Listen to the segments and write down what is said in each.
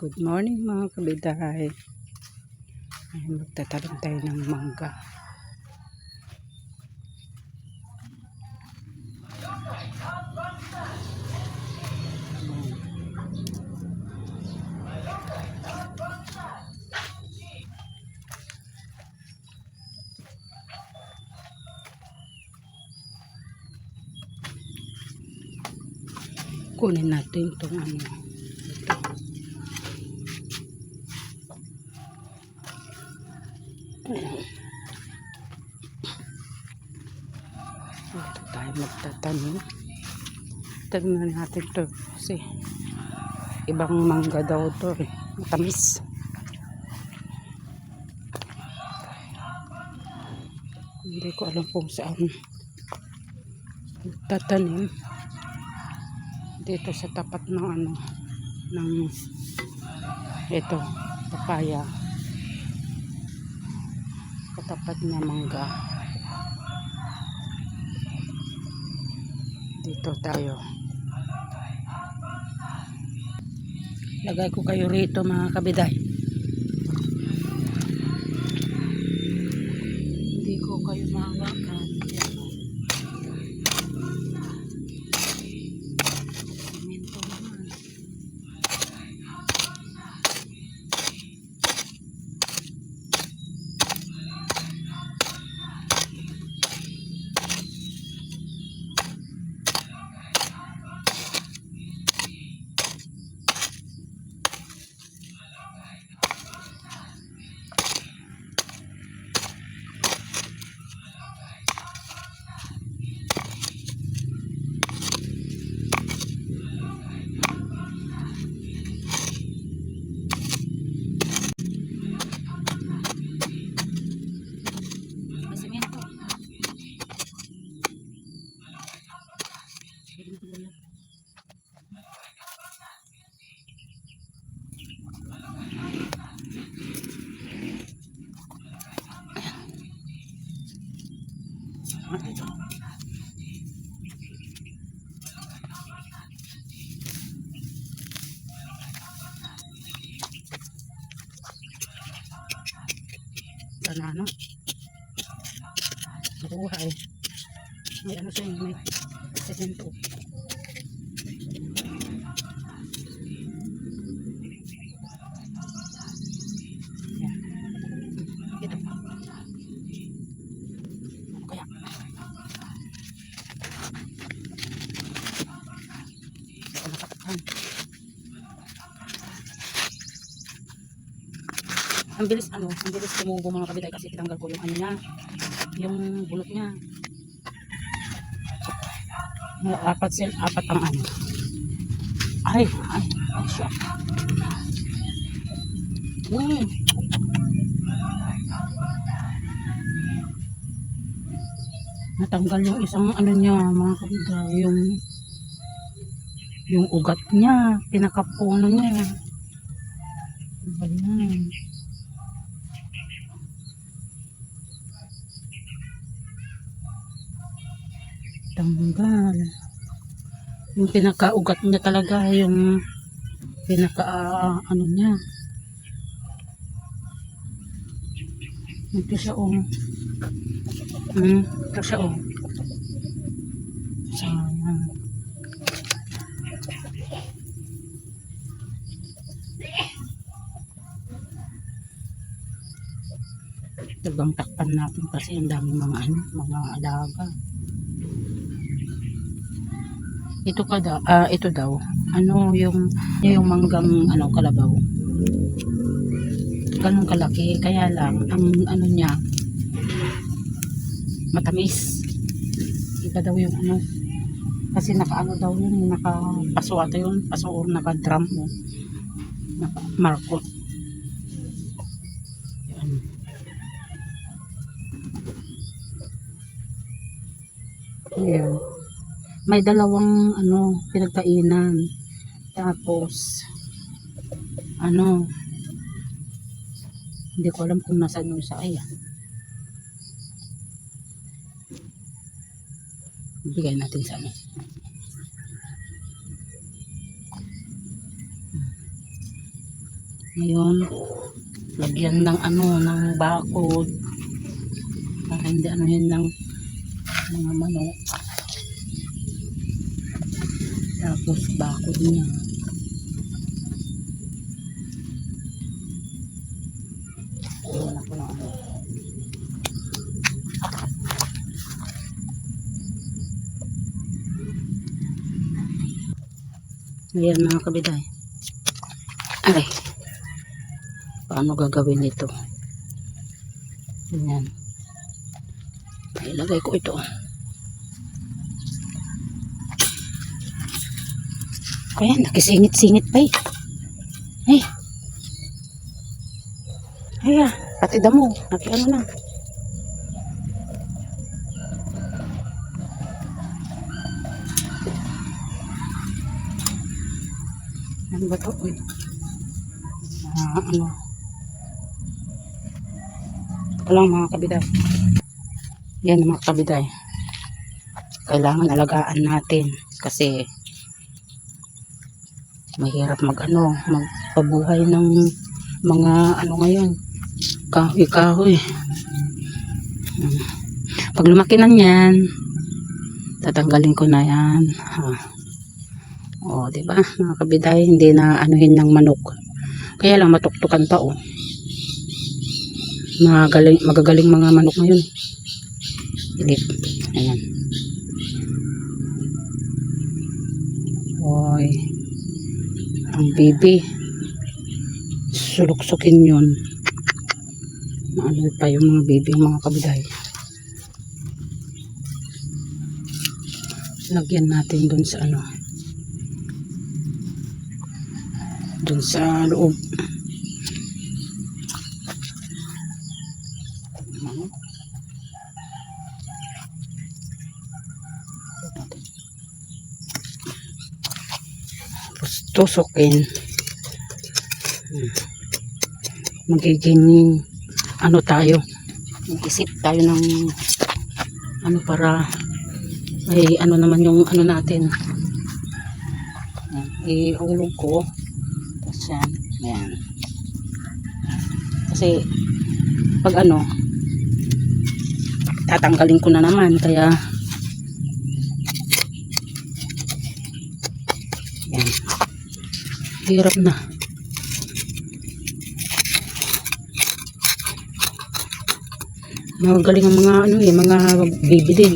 Good morning mga kabiday. Ay, magtatanim tayo ng mangga. Kunin natin itong ito. Dito tayo magtatanim. Tignan natin ito kasi ibang mangga daw ito eh. Matamis. Hindi ko alam kung saan tatanim. Dito sa tapat ng ng ito, papaya. Katapat na mangga. Dito tayo. Lagay ko kayo rito mga kabiday. Hindi ko kayo mahawakan. Simento naman. Banana. Buhay. May ano siya, may semento. Yan. Ito. Kaya. Ito nakatakan. Ang bilis tumubo mga kabiday kasi tinanggal ko yung niya, yung bulot niya. Apat ang Ay, siya. Natanggal yung isang niya mga kabiday, yung ugat niya, pinakapuno niya. Ganyan. Tanggal. Yung pinakaugat niya talaga, yung pinaka niya. Ito siya ito siya sayang. Tagang takpan natin kasi ang daming mga alaga. Ito daw yung manggang kalabaw. Ganun kalaki, kaya lang ang niya matamis. Iba daw yung kasi daw yun, nakapaso ata yun, paso or naka-drum mo, naka-markot. Yan. May dalawang pinagkainan. Tapos hindi ko alam kung nasaan yung isa. Ayan. Ibigay natin sa ano. Ngayon, lagyan ng ano, ng bakod. Para hindi ano yun ng mga manok. Tapos bakod niya. Ayan ako ng ano. Ayan mga kabiday. Aray. Paano gagawin ito? Ayan. Ilagay ko ito. Ayan, nakisingit-singit pa eh. Ay. Ay pati damo. Nakiano na. Ano ba ito? Ano? Ito lang mga kabiday. Yan mga kabiday. Kailangan alagaan natin kasi mahirap magpabuhay ng mga ano ngayon. Kahoy-kahoy. Pag lumaki na yan, tatanggalin ko na yan. O, diba? Mga kabiday, hindi na anuhin ng manok. Kaya lang matuktukan pa, oh. Magagaling mga manok ngayon. Ilip. Ayan. Oy. Ang bibi. Sulok-sukin yun. Ano pa yung mga bibi, mga kabiday. Lagyan natin dun sa ano. Dun sa loob. Tapos tusukin. Magiging ano tayo. Mag-isip tayo ng ano para ay ano naman yung ano natin. Ihulog ko. Tapos yan. Ayan. Kasi pag ano tatanggalin ko na naman kaya yan. Hirap na. Magaling ang mga ano mga baby din.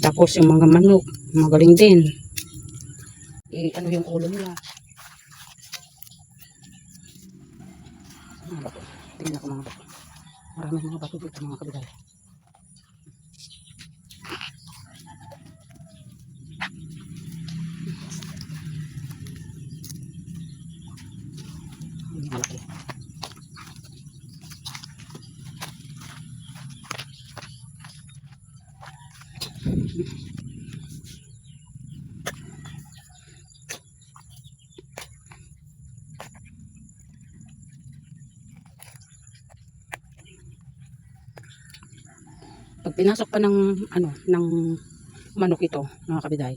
Tapos yung mga manok, magaling din. Ano yung ulo nila. Mga bato. Tingnan ko mga bato. Maraming mga bato dito mga kabiday. Malaki. Pag pinasok pa ng ano ng manok ito mga kabiday,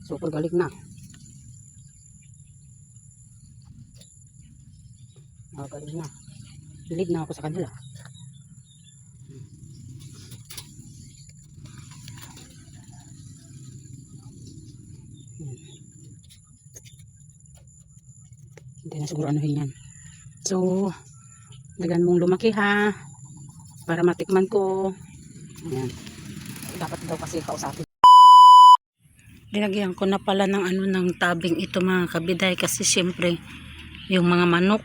super galing na. Galing na. Hilig na ako sa kanila. Hindi na siguro anuhin yan. So, dagan mong lumaki ha. Para matikman ko. Ayan. Dapat daw kasi kausapin. Linagyan ko na pala ng ano ng tabing ito mga kabiday kasi syempre yung mga manok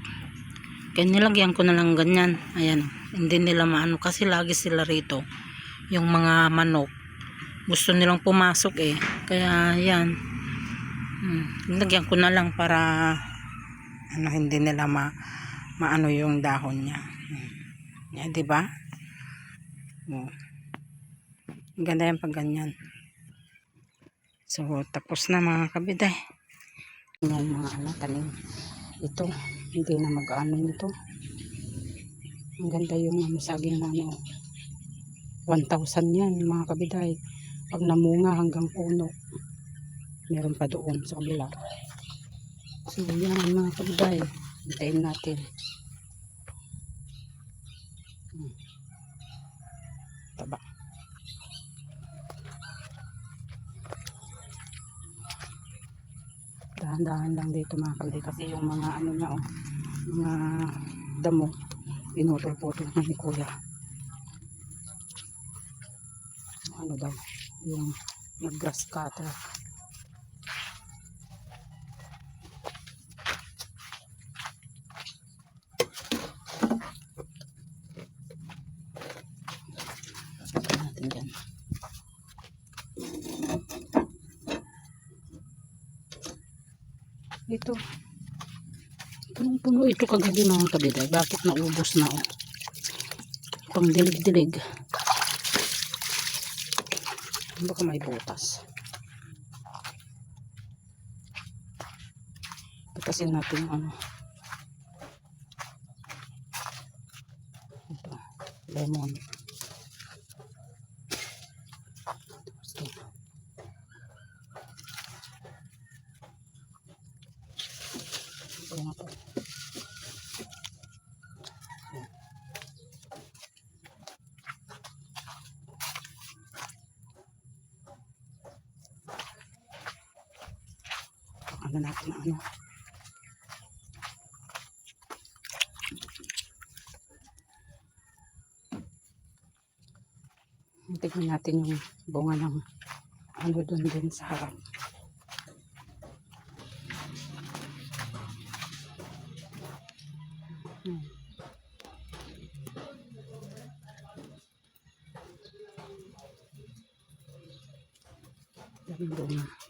kaya nilagyan ko na lang ganyan. Ayan. Hindi nila maano kasi lagi sila rito. Yung mga manok gusto nilang pumasok eh. Kaya yan. Nilagyan ko na lang para ano hindi nila maano yung dahon niya. Yan, 'di ba? Ganda yan pag ganyan. So, tapos na mga kabiday. Yan mga ano, tanim. Ito, hindi na mag-ano nito. Ang ganda yung saging na ano. 1,000 yan mga kabiday. Pag namunga hanggang puno, meron pa doon sa kabila. So yan mga kabiday, hintayin natin. Taba. Dahan-dahan lang dito mga kabiday kasi yung mga ano niya mga damo pinutol-putol na ni kuya. Ano daw yung grass cutter. Natin dyan. Ito punong-puno ito kagabi mga kabiday. Bakit naubos na pang dilig-dilig. Baka may butas. Patasin natin yung ito, lemon. Ito. Ito nga po. Ano natin na tignan natin yung bunga ng doon din sa harap. Yan bunga.